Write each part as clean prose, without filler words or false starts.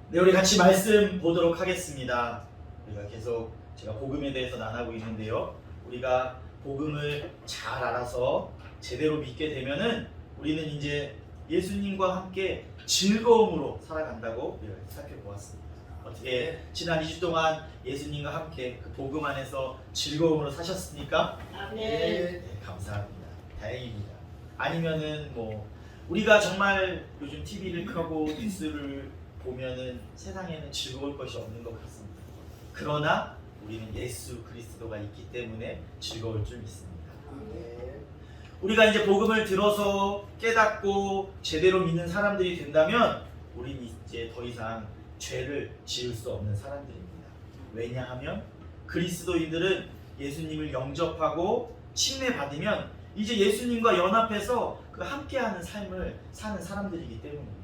네, 우리 같이 말씀 보도록 하겠습니다. 우리가 계속 제가 복음에 대해서 나누고 있는데요. 우리가 복음을 잘 알아서 제대로 믿게 되면은 우리는 이제 예수님과 함께 즐거움으로 살아간다고 우리가 살펴보았습니다. 어떻게 지난 2주 동안 예수님과 함께 그 복음 안에서 즐거움으로 사셨습니까? 네, 감사합니다. 다행입니다. 아니면은 우리가 정말 요즘 TV를 켜고 뉴스를 보면은 세상에는 즐거울 것이 없는 것 같습니다. 그러나 우리는 예수 그리스도가 있기 때문에 즐거울 줄 믿습니다. 우리가 이제 복음을 들어서 깨닫고 제대로 믿는 사람들이 된다면 우리는 이제 더 이상 죄를 지을 수 없는 사람들입니다. 왜냐하면 그리스도인들은 예수님을 영접하고 침례받으면 이제 예수님과 연합해서 그 함께하는 삶을 사는 사람들이기 때문입니다.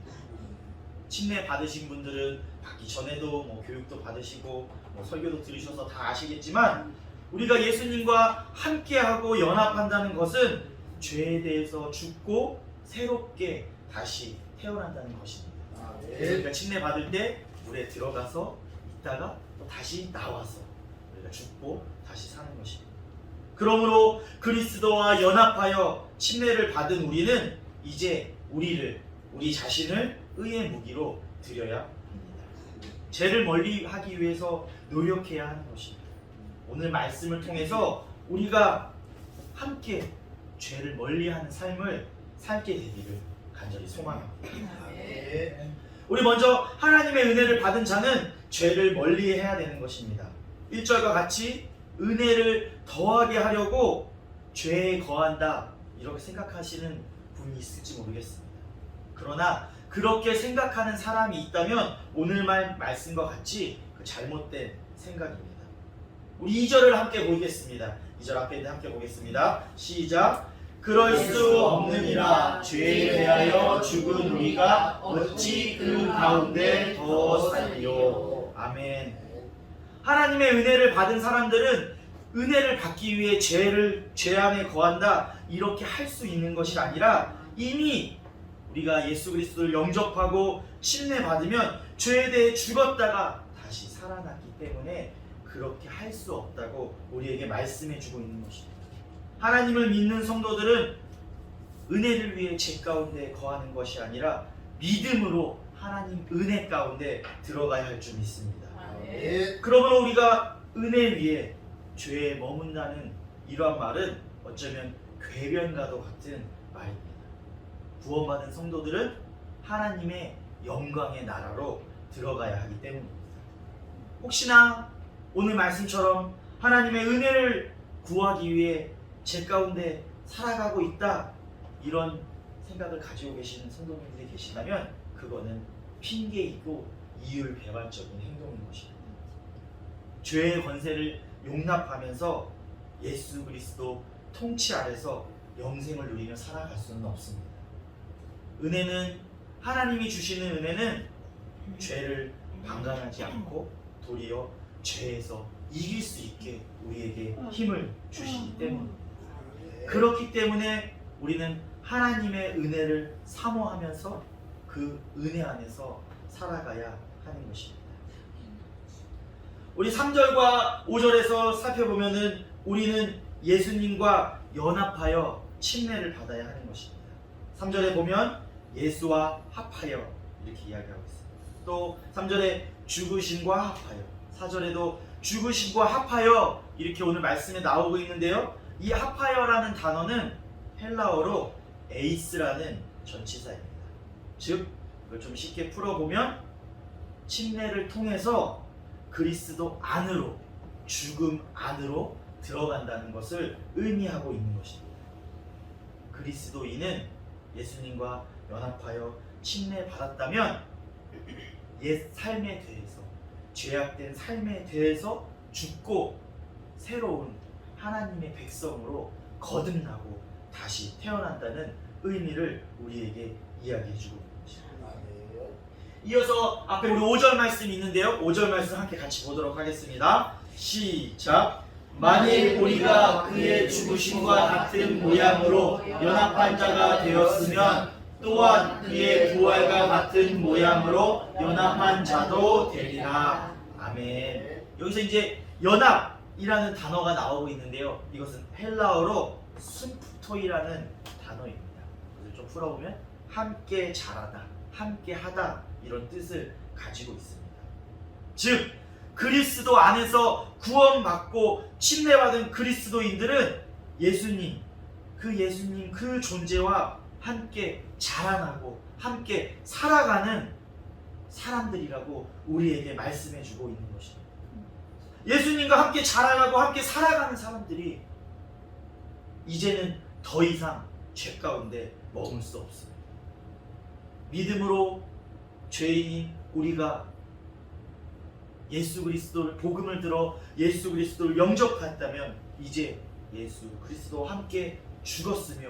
침례 받으신 분들은 받기 전에도 교육도 받으시고 설교도 들으셔서 다 아시겠지만 우리가 예수님과 함께하고 연합한다는 것은 죄에 대해서 죽고 새롭게 다시 태어난다는 것입니다. 그러니까 침례 받을 때 물에 들어가서 있다가 또 다시 나와서 우리가 죽고 다시 사는 것입니다. 그러므로 그리스도와 연합하여 침례를 받은 우리는 이제 우리 자신을 의의 무기로 드려야 합니다. 죄를 멀리하기 위해서 노력해야 하는 것입니다. 오늘 말씀을 통해서 우리가 함께 죄를 멀리하는 삶을 살게 되기를 간절히 소망합니다. 우리 먼저 하나님의 은혜를 받은 자는 죄를 멀리해야 되는 것입니다. 1절과 같이 은혜를 더하게 하려고 죄에 거한다 이렇게 생각하시는 분이 있을지 모르겠습니다. 그러나 그렇게 생각하는 사람이 있다면 오늘 말씀과 같이 그 잘못된 생각입니다. 우리 2절을 함께 보겠습니다. 2절 앞에 함께 보겠습니다. 시작. 그럴 수 없느니라 죄에 대하여 죽은 우리가 어찌 그 가운데 더 살리요. 아멘. 하나님의 은혜를 받은 사람들은 은혜를 받기 위해 죄 안에 거한다 이렇게 할 수 있는 것이 아니라 이미 우리가 예수 그리스도를 영접하고 침례 받으면 죄에 대해 죽었다가 다시 살아났기 때문에 그렇게 할 수 없다고 우리에게 말씀해 주고 있는 것입니다. 하나님을 믿는 성도들은 은혜를 위해 죄 가운데 거하는 것이 아니라 믿음으로 하나님 은혜 가운데 들어가야 할 줄 믿습니다. 그러므로 우리가 은혜 위에 죄에 머문다는 이러한 말은 어쩌면 궤변과도 같은 말입니다. 구원받은 성도들은 하나님의 영광의 나라로 들어가야 하기 때문입니다. 혹시나 오늘 말씀처럼 하나님의 은혜를 구하기 위해 죄 가운데 살아가고 있다 이런 생각을 가지고 계시는 성도님들이 계시다면 그거는 핑계이고 이율배반적인 행동인 것입니다. 죄의 권세를 용납하면서 예수 그리스도 통치 아래서 영생을 누리며 살아갈 수는 없습니다. 은혜는 하나님이 주시는 은혜는 죄를 방관하지 않고 도리어 죄에서 이길 수 있게 우리에게 힘을 주시기 때문입니다. 그렇기 때문에 우리는 하나님의 은혜를 사모하면서 그 은혜 안에서 살아가야 하는 것입니다. 우리 3절과 5절에서 살펴보면은 우리는 예수님과 연합하여 침례를 받아야 하는 것입니다. 3절에 보면 예수와 합하여 이렇게 이야기하고 있습니다. 또 3절에 죽으심과 합하여, 4절에도 죽으심과 합하여 이렇게 오늘 말씀에 나오고 있는데요. 이 합하여라는 단어는 헬라어로 에이스라는 전치사입니다. 즉 이걸 좀 쉽게 풀어보면 침례를 통해서 그리스도 안으로, 죽음 안으로 들어간다는 것을 의미하고 있는 것입니다. 그리스도인은 예수님과 연합하여 침례 받았다면 옛 삶에 대해서, 죄악된 삶에 대해서 죽고 새로운 하나님의 백성으로 거듭나고 다시 태어난다는 의미를 우리에게 이야기해주고 있는 것입니다. 이어서 앞에 우리 5절 말씀이 있는데요. 5절 말씀 함께 같이 보도록 하겠습니다. 시작. 만일 우리가 그의 죽으심과 같은 모양으로 연합한 자가 되었으면 또한 그의 부활과 같은 모양으로 연합한 자도 되리라. 아멘. 여기서 이제 연합이라는 단어가 나오고 있는데요. 이것은 헬라어로 스프토이라는 단어입니다. 그래서 좀 풀어보면 함께 자라다, 함께 하다 이런 뜻을 가지고 있습니다. 즉 그리스도 안에서 구원받고 침례받은 그리스도인들은 예수님 그 존재와 함께 자라나고 함께 살아가는 사람들이라고 우리에게 말씀해주고 있는 것입니다. 예수님과 함께 자라가고 함께 살아가는 사람들이 이제는 더 이상 죄 가운데 머물 수 없습니다. 믿음으로 죄인인 우리가 예수 그리스도를 복음을 들어 예수 그리스도를 영접했다면 이제 예수 그리스도와 함께 죽었으며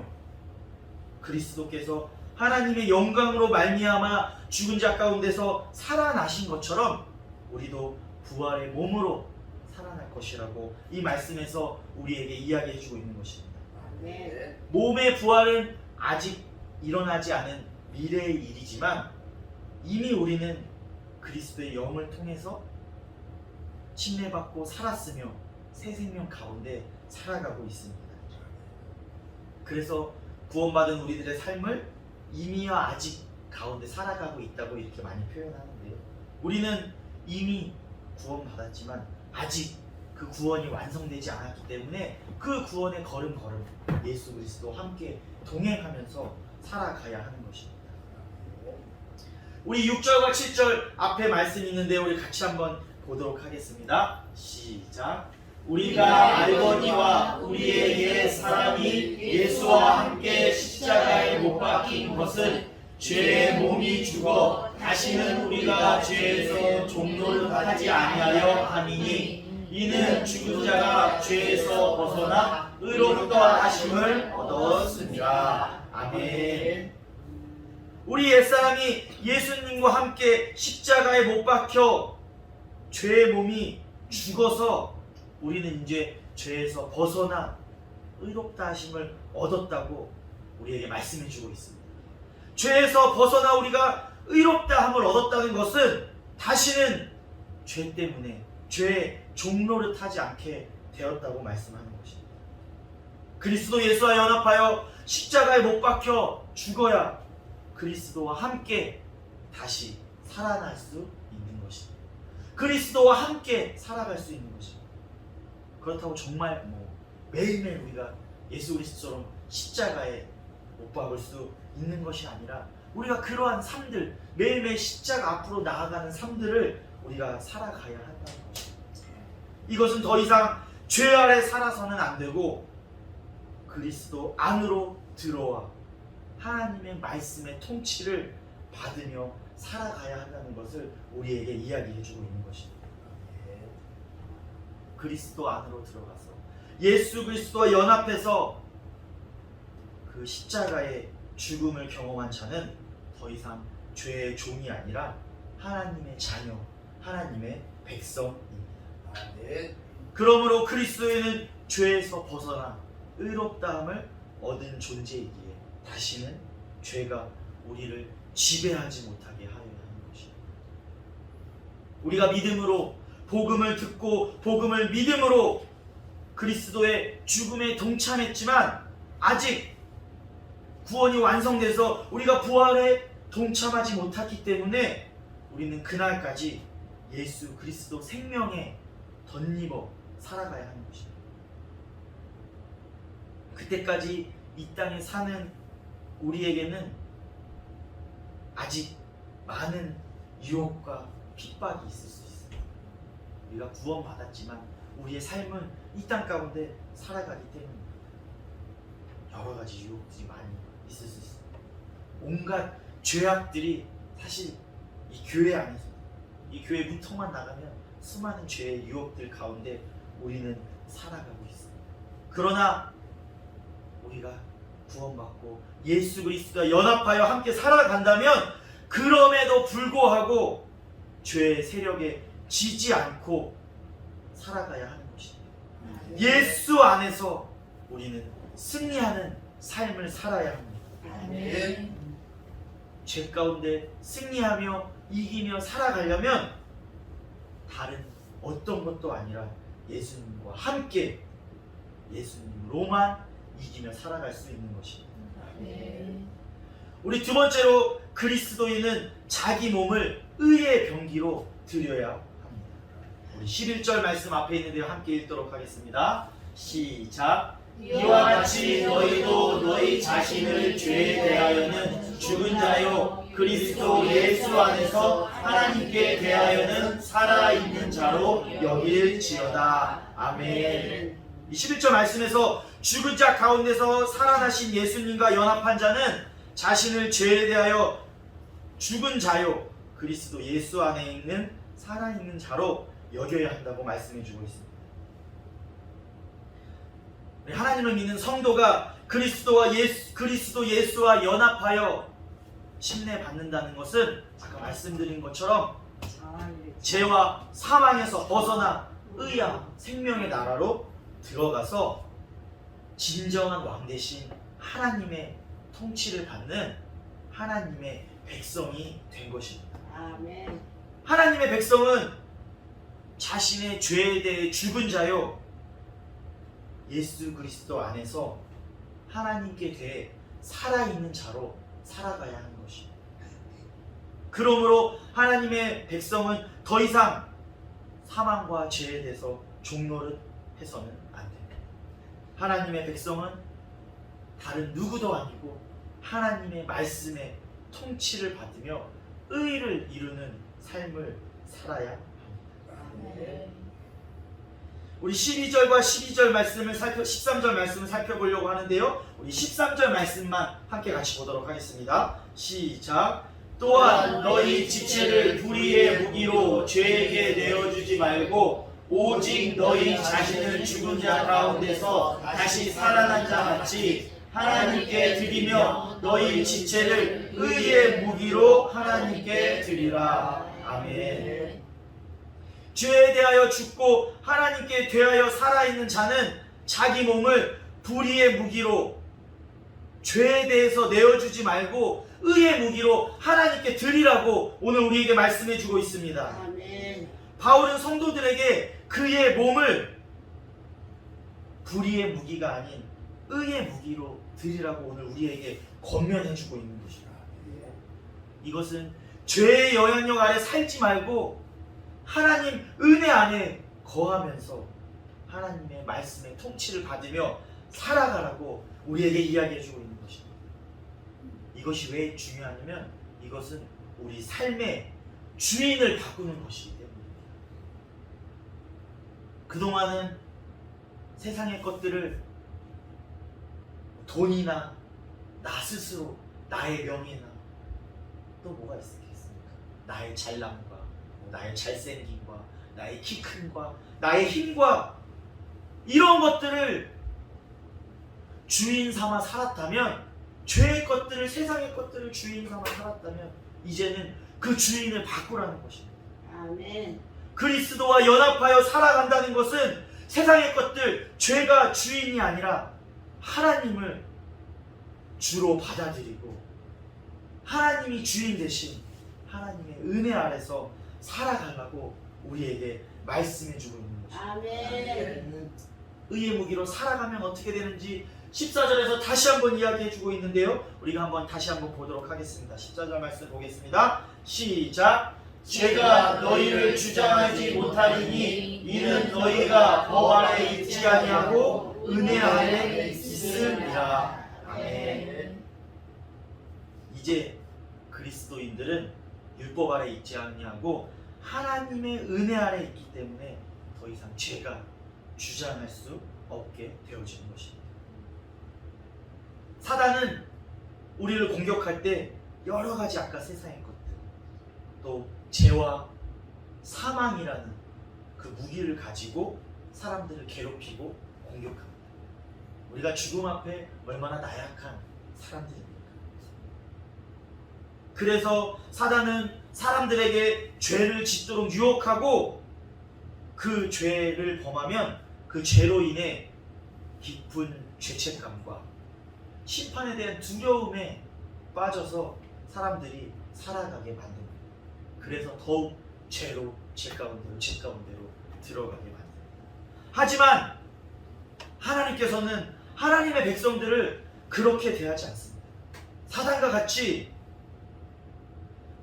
그리스도께서 하나님의 영광으로 말미암아 죽은 자 가운데서 살아나신 것처럼 우리도 부활의 몸으로 살아날 것이라고 이 말씀에서 우리에게 이야기해 주고 있는 것입니다. 네. 몸의 부활은 아직 일어나지 않은 미래의 일이지만 이미 우리는 그리스도의 영을 통해서 침례받고 살았으며 새 생명 가운데 살아가고 있습니다. 그래서 구원받은 우리들의 삶을 이미와 아직 가운데 살아가고 있다고 이렇게 많이 표현하는데요. 우리는 이미 구원받았지만 아직 그 구원이 완성되지 않았기 때문에 그 구원의 걸음걸음 예수 그리스도와 함께 동행하면서 살아가야 하는 것입니다. 우리 6절과 7절 앞에 말씀이 있는데 우리 같이 한번 보도록 하겠습니다. 시작. 우리가 알거니와 우리의 옛 사람이 예수와 함께 십자가에 못 박힌 것은 죄의 몸이 죽어 다시는 우리가 죄에서 종노릇 하지 아니하여 함이니 이는 죽은 자가 죄에서 벗어나 의롭다 하심을 얻었습니다. 아멘. 우리 옛사람이 예수님과 함께 십자가에 못 박혀 죄의 몸이 죽어서 우리는 이제 죄에서 벗어나 의롭다 하심을 얻었다고 우리에게 말씀해 주고 있습니다. 죄에서 벗어나 우리가 의롭다 함을 얻었다는 것은 다시는 죄 때문에 죄의 종노릇 하지 않게 되었다고 말씀하는 것입니다. 그리스도 예수와 연합하여 십자가에 못 박혀 죽어야 그리스도와 함께 다시 살아날 수 있는 것입니다. 그리스도와 함께 살아갈 수 있는 것입니다. 그렇다고 정말 매일매일 우리가 예수 그리스도처럼 십자가에 못 박을 수 있는 것이 아니라 우리가 그러한 삶들, 매일매일 십자가 앞으로 나아가는 삶들을 우리가 살아가야 한다는 것입니다. 이것은 더 이상 죄 아래 살아서는 안 되고 그리스도 안으로 들어와 하나님의 말씀의 통치를 받으며 살아가야 한다는 것을 우리에게 이야기해주고 있는 것입니다. 그리스도 안으로 들어가서 예수 그리스도와 연합해서 그 십자가의 죽음을 경험한 자는 더 이상 죄의 종이 아니라 하나님의 자녀, 하나님의 백성입니다. 그러므로 그리스도에는 죄에서 벗어나 의롭다함을 얻은 존재이기에 다시는 죄가 우리를 지배하지 못하게 하여야 하는 것입니다. 우리가 믿음으로 복음을 듣고 복음을 믿음으로 그리스도의 죽음에 동참했지만 아직 구원이 완성돼서 우리가 부활에 동참하지 못했기 때문에 우리는 그날까지 예수 그리스도 생명에 덧입어 살아가야 하는 것입니다. 그때까지 이 땅에 사는 우리에게는 아직 많은 유혹과 핍박이 있을 수 있습니다. 우리가 구원받았지만 우리의 삶은 이 땅 가운데 살아가기 때문에 여러 가지 유혹들이 많이 있을 수 있습니다. 온갖 죄악들이 사실 이 교회 안에서 이 교회 문턱만 나가면 수많은 죄의 유혹들 가운데 우리는 살아가고 있습니다. 그러나 우리가 구원받고 예수 그리스도와 연합하여 함께 살아간다면 그럼에도 불구하고 죄의 세력에 지지 않고 살아가야 하는 것입니다. 예수 안에서 우리는 승리하는 삶을 살아야 합니다. 죄 가운데 승리하며 이기며 살아가려면 다른 어떤 것도 아니라 예수님과 함께 예수님으로만 이기며 살아갈 수 있는 것입니다. 우리 두 번째로 그리스도인은 자기 몸을 의의 병기로 드려야 합니다. 우리 11절 말씀 앞에 있는데요. 함께 읽도록 하겠습니다. 시작. 이와 같이 너희도 너희 자신을 죄에 대하여는 죽은 자요 그리스도 예수 안에서 하나님께 대하여는 살아있는 자로 여길지어다. 아멘. 이 11절 말씀에서 죽은 자 가운데서 살아나신 예수님과 연합한 자는 자신을 죄에 대하여 죽은 자요 그리스도 예수 안에 있는 살아있는 자로 여겨야 한다고 말씀해주고 있습니다. 하나님을 믿는 성도가 그리스도 예수와 연합하여 침례 받는다는 것은 아까 말씀드린 것처럼 죄와 사망에서 벗어나 의와 생명의 나라로 들어가서 진정한 왕 대신 하나님의 통치를 받는 하나님의 백성이 된 것입니다. 아멘. 하나님의 백성은 자신의 죄에 대해 죽은 자요 예수 그리스도 안에서 하나님께 대해 살아있는 자로 살아가야 하는 것입니다. 그러므로 하나님의 백성은 더 이상 사망과 죄에 대해서 종노릇 해서는 안 됩니다. 하나님의 백성은 다른 누구도 아니고 하나님의 말씀에 통치를 받으며 의를 이루는 삶을 살아야 합니다. 우리 12절과 13절 말씀을 살펴보려고 하는데요. 우리 13절 말씀만 함께 같이 보도록 하겠습니다. 시작. 또한 너희 지체를 불의의 무기로 죄에게 내어주지 말고 오직 너희 자신을 죽은 자 가운데서 다시 살아난 자 같이 하나님께 드리며 너희 지체를 의의 무기로 하나님께 드리라. 아멘. 죄에 대하여 죽고 하나님께 대하여 살아있는 자는 자기 몸을 불의의 무기로 죄에 대해서 내어주지 말고 의의 무기로 하나님께 드리라고 오늘 우리에게 말씀해 주고 있습니다. 아멘. 바울은 성도들에게 그의 몸을 불의의 무기가 아닌 의의 무기로 드리라고 오늘 우리에게 권면해 주고 있는 것입니다. 이것은 죄의 영향력 아래 살지 말고 하나님 은혜 안에 거하면서 하나님의 말씀의 통치를 받으며 살아가라고 우리에게 이야기해 주고 있는 것입니다. 이것이 왜 중요하냐면 이것은 우리 삶의 주인을 바꾸는 것이기 때문입니다. 그동안은 세상의 것들을 돈이나 나 스스로 나의 명예나 또 뭐가 있겠습니까? 나의 잘남과 나의 잘생김과 나의 키 큰과 나의 힘과 이런 것들을 주인 삼아 살았다면 죄의 것들을 세상의 것들을 주인 삼아 살았다면 이제는 그 주인을 바꾸라는 것입니다. 아멘. 그리스도와 연합하여 살아간다는 것은 세상의 것들 죄가 주인이 아니라 하나님을 주로 받아들이고 하나님이 주인 대신 하나님의 은혜 아래서 살아가려고 우리에게 말씀해주고 있는 것입니다. 아멘. 의의 무기로 살아가면 어떻게 되는지 14절에서 다시 한번 이야기해주고 있는데요. 우리가 한번 다시 한번 보도록 하겠습니다. 14절 말씀 보겠습니다. 시작. 죄가 너희를 주장하지 못하리니 이는 너희가 법 아래 있지 아니하고 은혜 아래 있음이라. 아멘. 이제 그리스도인들은 율법 아래 있지 아니하고 하나님의 은혜 아래 있기 때문에 더 이상 죄가 주장할 수 없게 되어지는 것입니다. 사단은 우리를 공격할 때 여러 가지 아까 세상의 것들 또 죄와 사망이라는 그 무기를 가지고 사람들을 괴롭히고 공격합니다. 우리가 죽음 앞에 얼마나 나약한 사람들입니까? 그래서 사단은 사람들에게 죄를 짓도록 유혹하고 그 죄를 범하면 그 죄로 인해 깊은 죄책감과 심판에 대한 두려움에 빠져서 사람들이 살아가게 만듭니다. 그래서 더욱 죄로 질 가운데로 들어가게 만듭니다. 하지만 하나님께서는 하나님의 백성들을 그렇게 대하지 않습니다. 사단과 같이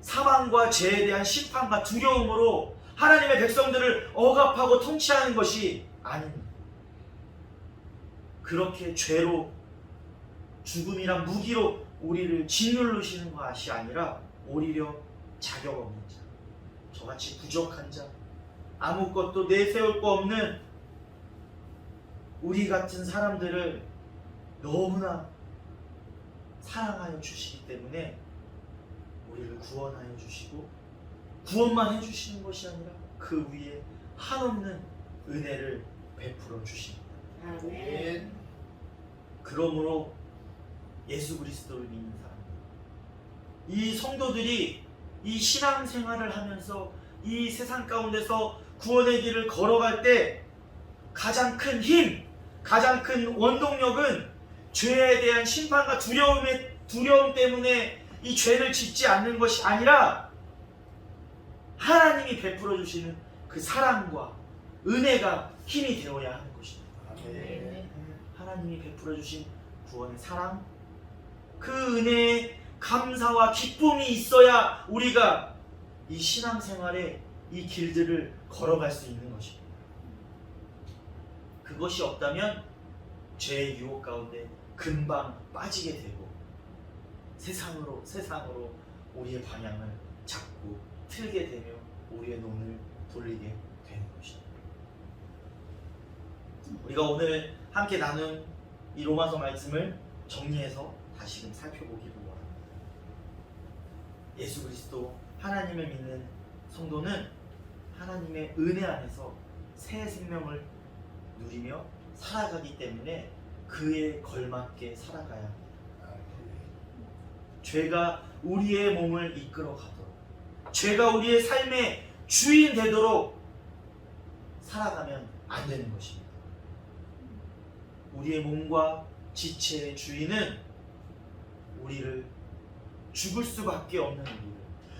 사망과 죄에 대한 심판과 두려움으로 하나님의 백성들을 억압하고 통치하는 것이 아닙니다. 그렇게 죄로 죽음이란 무기로 우리를 짓누르시는 것이 아니라 오히려 자격 없는 자, 저같이 부족한 자, 아무것도 내세울 거 없는 우리 같은 사람들을 너무나 사랑하여 주시기 때문에 우리를 구원하여 주시고, 구원만 해주시는 것이 아니라 그 위에 한없는 은혜를 베풀어 주십니다. 아멘. 그러므로 예수 그리스도를 믿는 사람들, 이 성도들이 이 신앙생활을 하면서 이 세상 가운데서 구원의 길을 걸어갈 때 가장 큰 힘, 가장 큰 원동력은 죄에 대한 심판과 두려움 때문에 이 죄를 짓지 않는 것이 아니라 하나님이 베풀어 주시는 그 사랑과 은혜가 힘이 되어야 하는 것입니다. 아멘. 하나님이 베풀어 주신 구원의 사랑, 그 은혜에 감사와 기쁨이 있어야 우리가 이 신앙생활의 이 길들을 걸어갈 수 있는 것입니다. 그것이 없다면 죄의 유혹 가운데 금방 빠지게 되고 세상으로 우리의 방향을 잡고 틀게 되며 우리의 눈을 돌리게 되는 것입니다. 우리가 오늘 함께 나눈 이 로마서 말씀을 정리해서 다시금 살펴보기를 원합니다. 예수 그리스도 하나님을 믿는 성도는 하나님의 은혜 안에서 새 생명을 누리며 살아가기 때문에 그에 걸맞게 살아가야 합니다. 죄가 우리의 몸을 이끌어 가도록, 죄가 우리의 삶의 주인 되도록 살아가면 안 되는 것입니다. 우리의 몸과 지체의 주인은 우리를 죽을 수밖에 없는 우리를,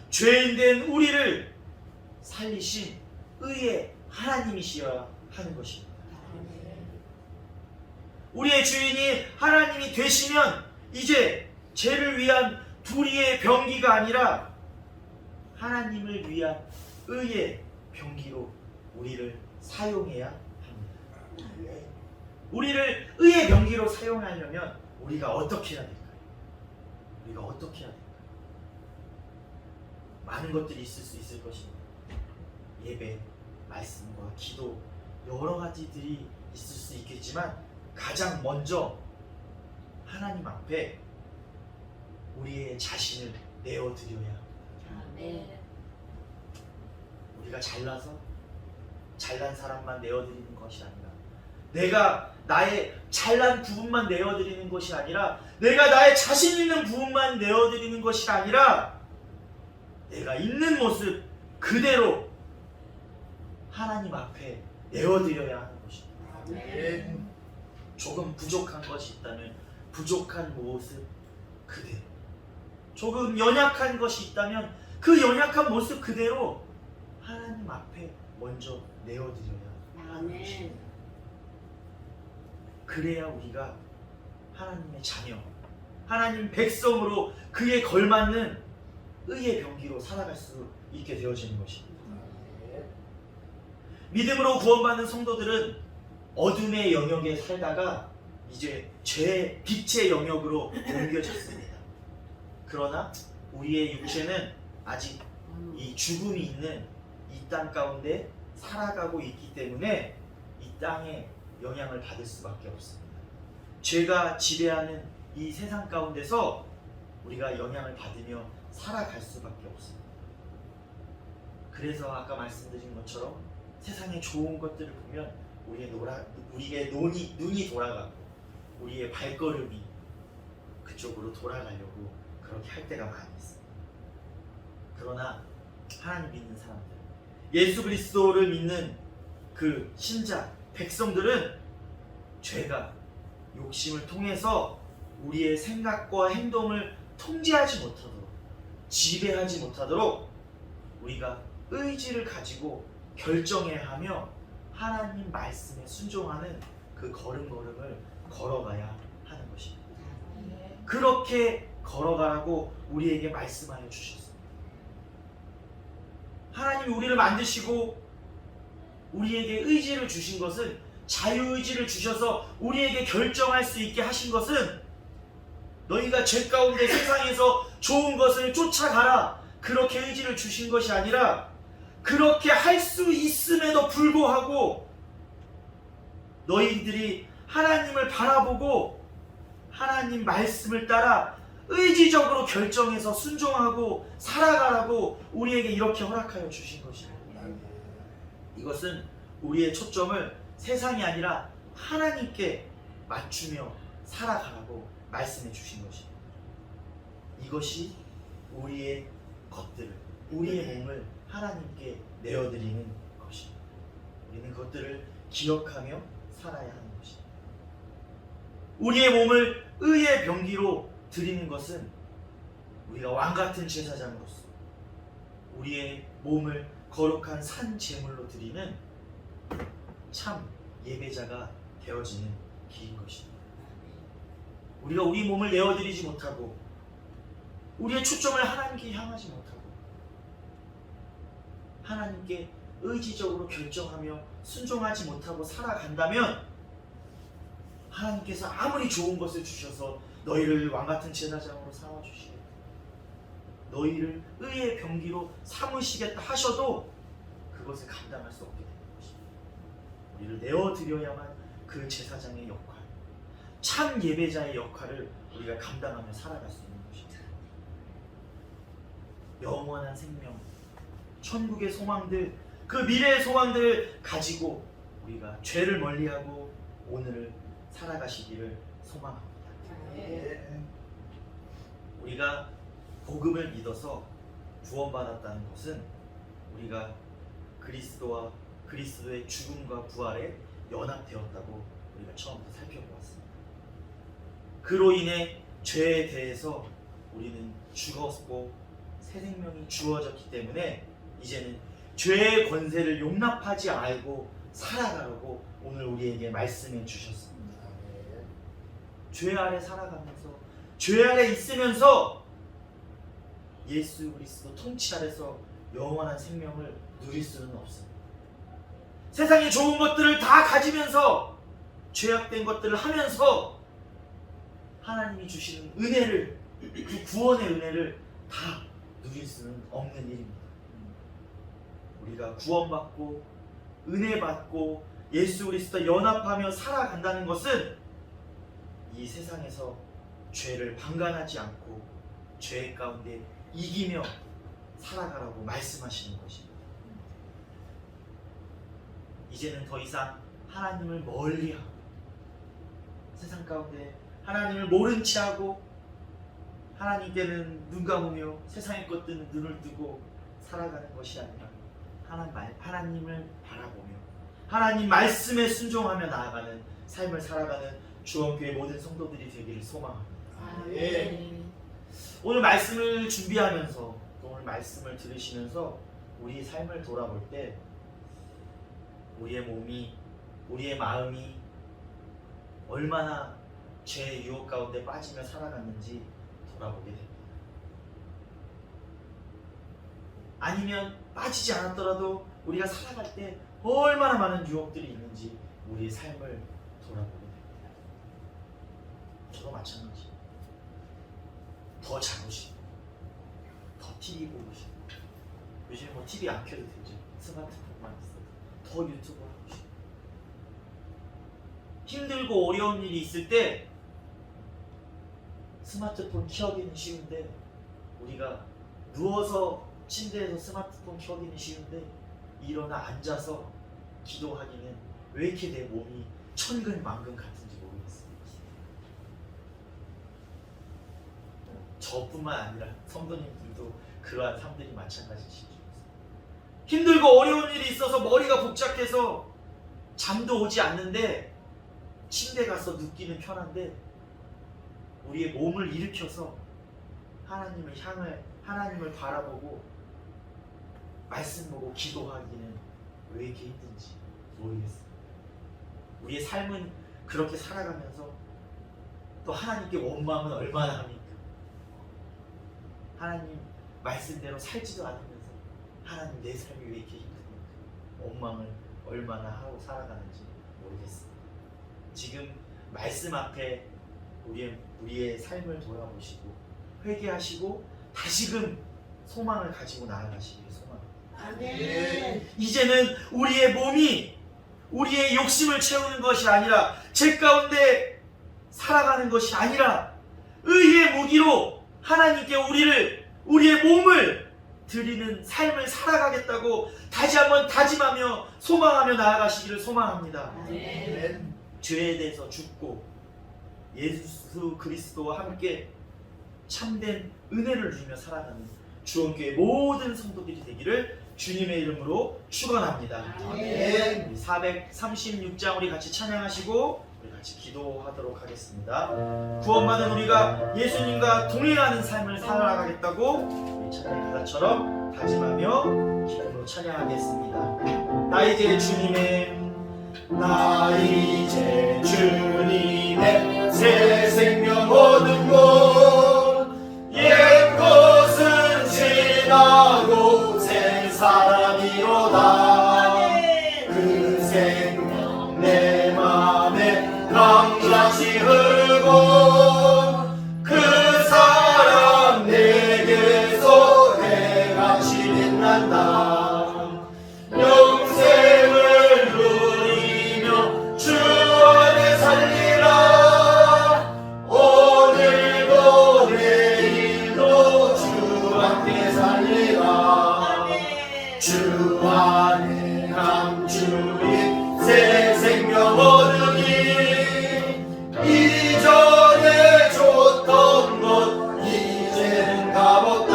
죄인 된 우리를 살리신 의의 하나님이시여야 하는 것입니다. 우리의 주인이 하나님이 되시면 이제 죄를 위한 불의의 병기가 아니라 하나님을 위한 의의 병기로 우리를 사용해야 합니다. 우리를 의의 병기로 사용하려면 우리가 어떻게 해야 될까요? 우리가 어떻게 해야 될까요? 많은 것들이 있을 수 있을 것입니다. 예배, 말씀과 기도, 여러 가지들이 있을 수 있겠지만 가장 먼저 하나님 앞에 우리의 자신을 내어드려야 합니다. 아멘. 우리가 잘나서 잘난 사람만 내어드리는 것이 아니라, 내가 나의 잘난 부분만 내어드리는 것이 아니라, 내가 나의 자신 있는 부분만 내어드리는 것이 아니라, 내가 있는 모습 그대로 하나님 앞에 내어드려야 하는 것입니다. 아멘. 조금 부족한 것이 있다면 부족한 모습 그대로, 조금 연약한 것이 있다면 그 연약한 모습 그대로 하나님 앞에 먼저 내어드려야 하는 아멘. 것입니다. 그래야 우리가 하나님의 자녀, 하나님 백성으로 그에 걸맞는 의의 병기로 살아갈 수 있게 되어지는 것입니다. 믿음으로 구원받는 성도들은 어둠의 영역에 살다가 이제 빛의 영역으로 옮겨졌습니다. 그러나 우리의 육체는 아직 이 죽음이 있는 이 땅 가운데 살아가고 있기 때문에 이 땅에 영향을 받을 수밖에 없습니다. 죄가 지배하는 이 세상 가운데서 우리가 영향을 받으며 살아갈 수밖에 없습니다. 그래서 아까 말씀드린 것처럼 세상의 좋은 것들을 보면 우리의 눈이 돌아가고 우리의 발걸음이 그쪽으로 돌아가려고 그렇게 할 때가 많이 있습니다. 그러나 하나님 믿는 사람들, 예수 그리스도를 믿는 그 신자, 백성들은 죄가 욕심을 통해서 우리의 생각과 행동을 통제하지 못하도록, 지배하지 못하도록 우리가 의지를 가지고 결정해야 하며 하나님 말씀에 순종하는 그 걸음걸음을 걸어가야 하는 것입니다. 그렇게 걸어가라고 우리에게 말씀하여 주셨습니다. 하나님이 우리를 만드시고 우리에게 의지를 주신 것은, 자유의지를 주셔서 우리에게 결정할 수 있게 하신 것은, 너희가 죄 가운데 세상에서 좋은 것을 쫓아가라, 그렇게 의지를 주신 것이 아니라, 그렇게 할 수 있음에도 불구하고 너희들이 하나님을 바라보고 하나님 말씀을 따라 의지적으로 결정해서 순종하고 살아가라고 우리에게 이렇게 허락하여 주신 것입니다. 이것은 우리의 초점을 세상이 아니라 하나님께 맞추며 살아가라고 말씀해 주신 것입니다. 이것이 우리의 것들을, 우리의 몸을 하나님께 내어드리는 것입니다. 우리는 그것들을 기억하며 살아야 하는 것입니다. 우리의 몸을 의의 병기로 드리는 것은 우리가 왕같은 제사장으로서 우리의 몸을 거룩한 산 제물로 드리는 참 예배자가 되어지는 길인 것입니다. 우리가 우리 몸을 내어드리지 못하고 우리의 초점을 하나님께 향하지 못하고 하나님께 의지적으로 결정하며 순종하지 못하고 살아간다면, 하나님께서 아무리 좋은 것을 주셔서 너희를 왕같은 제사장으로 삼아주시고 너희를 의의 병기로 삼으시겠다 하셔도 그것을 감당할 수 없게 되는 것입니다. 우리를 내어드려야만 그 제사장의 역할, 참 예배자의 역할을 우리가 감당하며 살아갈 수 있는 것입니다. 영원한 생명, 천국의 소망들, 그 미래의 소망들을 가지고 우리가 죄를 멀리하고 오늘을 살아가시기를 소망합니다. 우리가 복음을 믿어서 구원받았다는 것은 우리가 그리스도와 그리스도의 죽음과 부활에 연합되었다고 우리가 처음부터 살펴보았습니다. 그로 인해 죄에 대해서 우리는 죽었고 새 생명이 주어졌기 때문에 이제는 죄의 권세를 용납하지 말고 살아가라고 오늘 우리에게 말씀해 주셨습니다. 죄 아래 살아가면서, 죄 아래 있으면서 예수 그리스도 통치 아래서 영원한 생명을 누릴 수는 없습니다. 세상의 좋은 것들을 다 가지면서 죄악된 것들을 하면서 하나님이 주시는 은혜를, 그 구원의 은혜를 다 누릴 수는 없는 일입니다. 우리가 구원받고 은혜 받고 예수 그리스도와 연합하며 살아간다는 것은 이 세상에서 죄를 방관하지 않고 죄 가운데 이기며 살아가라고 말씀하시는 것입니다. 이제는 더 이상 하나님을 멀리하고 세상 가운데 하나님을 모른 채 하고 하나님께는 눈 감으며 세상의 것들은 눈을 뜨고 살아가는 것이 아니라 하나님을 바라보며 하나님 말씀에 순종하며 나아가는 삶을 살아가는 주원교회 모든 성도들이 되기를 소망합니다. 오늘 말씀을 준비하면서, 오늘 말씀을 들으시면서 우리의 삶을 돌아볼 때 우리의 몸이, 우리의 마음이 얼마나 죄의 유혹 가운데 빠지며 살아갔는지 돌아보게 됩니다. 아니면 빠지지 않았더라도 우리가 살아갈 때 얼마나 많은 유혹들이 있는지 우리의 삶을 돌아보게 됩니다. 저도 마찬가지. 더 자보시고, 더 TV 보고 싶고, 요즘 뭐 TV 안 켜도 되죠. 스마트폰만 있어도 더 유튜브 하고 싶고, 힘들고 어려운 일이 있을 때 스마트폰 켜기는 쉬운데, 우리가 누워서 침대에서 스마트폰 켜기는 쉬운데 일어나 앉아서 기도하기는 왜 이렇게 내 몸이 천근만근 같은지 모르겠어요. 저뿐만 아니라 성도님들도 그러한 삶들이 마찬가지시죠. 힘들고 어려운 일이 있어서 머리가 복잡해서 잠도 오지 않는데 침대 가서 눕기는 편한데 우리의 몸을 일으켜서 하나님을 향해 하나님을 바라보고 말씀 보고 기도하기는 왜 이렇게 힘든지 모르겠어요. 우리의 삶은 그렇게 살아가면서 또 하나님께 원망은 얼마나 합니까? 하나님 말씀대로 살지도 않으면서 하나님 내 삶이 왜 이렇게 힘듭니까? 원망을 얼마나 하고 살아가는지 모르겠습니다. 지금 말씀 앞에 우리의 삶을 돌아보시고 회개하시고 다시금 소망을 가지고 나아가시기를 소망합니다. 아멘. 이제는 우리의 몸이 우리의 욕심을 채우는 것이 아니라 제 가운데 살아가는 것이 아니라 의의 무기로 하나님께 우리의 몸을 드리는 삶을 살아가겠다고 다시 한번 다짐하며 소망하며 나아가시기를 소망합니다. 아멘. 죄에 대해서 죽고 예수 그리스도와 함께 참된 은혜를 누리며 살아가는 주원교회 모든 성도들이 되기를 주님의 이름으로 축원합니다. 아멘. 436장 우리 같이 찬양하시고 우리 같이 기도하도록 하겠습니다. 구원받은 우리가 예수님과 동행하는 삶을 살아가겠다고 우리 찬양의 가사처럼 다짐하며 기쁨으로 찬양하겠습니다. 나 이제 주님의 새 생명 얻은 곳 옛것은 지나고 새 사람이로다. 그 생명 내 맘에 강같이 흐르고 그 사랑 내게서 해같이 빛난다. 영생을 누리며 주 안에 살리라. 오늘도 내일도 주 함께 살리라. 주 안에 감추인 새 생명 얻으니 이전에 줬던 것 이제는 값없다.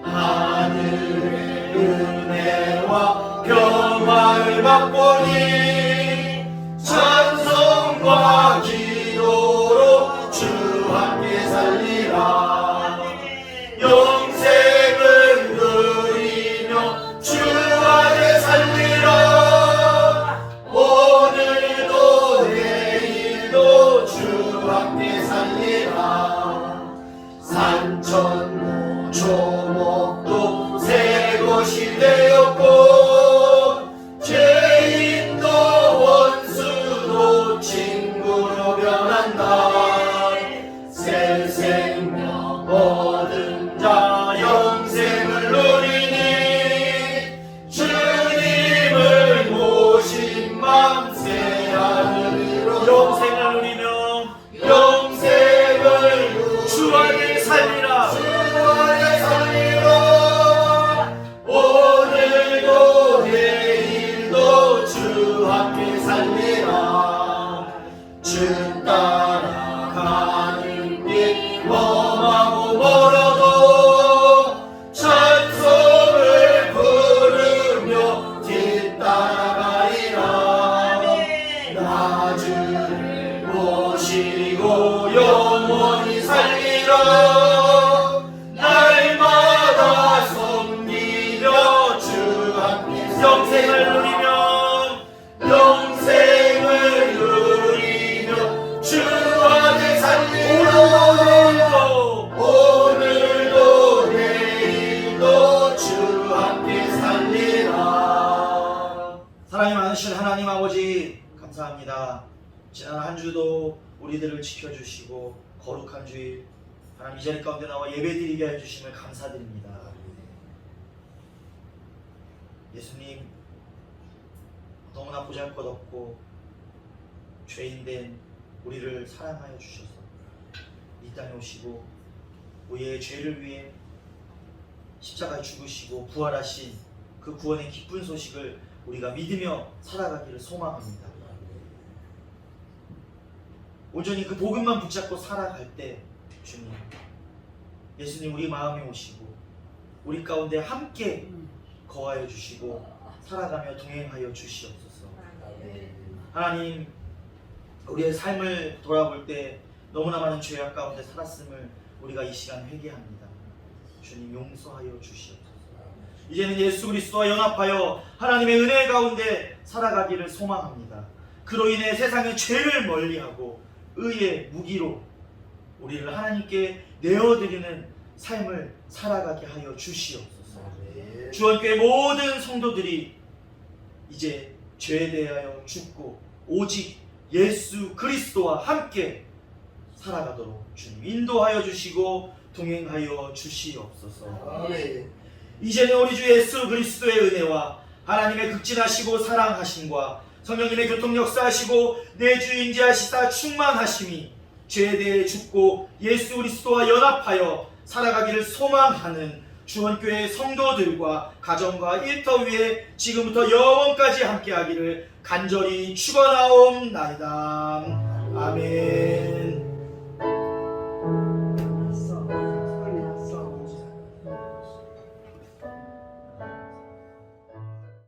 하늘의 은혜와 평화를 맛보니 찬송과 기도로 주 함께 살리라. 영생을 누리며 주 안에 살리라. 오늘도 내일도 주 함께 살리라. 산천도 조목도 새 것이 되었고 죄인도 원수도 친구로 변한다. 새 생명 얻은 자 영생을 누리니 주님을 모신 맘 새 하늘으로 영생을 누리며 영생을 주 안에 살리라. 주 안에 살리라. 오늘도 내일도 주 함께 살리라. 주 따라가는 길 험하고 멀어도 찬송을 부르며 뒤따라가리라. 나 주를 모시고 영원히 살리라. 날마다 섬기며 주 함께 영생을 누리며 영생을 누리며 주 안에 살리라. 오늘도 내일도 주 함께 살리라. 사랑이 많으신 하나님 아버지 감사합니다. 지난 한 주도 우리들을 지켜주시고 거룩한 주일 하나님 이 자리 가운데 나와 예배드리게 해주심을 감사드립니다. 예수님 너무나 보잘것없고 죄인된 우리를 사랑하여 주셔서 이 땅에 오시고 우리의 죄를 위해 십자가에 죽으시고 부활하신 그 구원의 기쁜 소식을 우리가 믿으며 살아가기를 소망합니다. 온전히 그 복음만 붙잡고 살아갈 때 주님 예수님 우리 마음에 오시고 우리 가운데 함께 거하여 주시고 살아가며 동행하여 주시옵소서. 하나님 우리의 삶을 돌아볼 때 너무나 많은 죄악 가운데 살았음을 우리가 이 시간 회개합니다. 주님 용서하여 주시옵소서. 이제는 예수 그리스도와 연합하여 하나님의 은혜 가운데 살아가기를 소망합니다. 그로 인해 세상의 죄를 멀리하고 의의 무기로 우리를 하나님께 내어드리는 삶을 살아가게 하여 주시옵소서. 주원교회 모든 성도들이 이제 죄에 대하여 죽고 오직 예수 그리스도와 함께 살아가도록 주님 인도하여 주시고 동행하여 주시옵소서. 아멘. 이제는 우리 주 예수 그리스도의 은혜와 하나님의 극진하시고 사랑하심과 성령님의 교통 역사하시고 내주 인지하시사 충만하심이 죄에 대해 죽고 예수 그리스도와 연합하여 살아가기를 소망하는 주원교회 성도들과 가정과 일터 위에 지금부터 영원까지 함께하기를 간절히 축원하옵나이다. 아멘.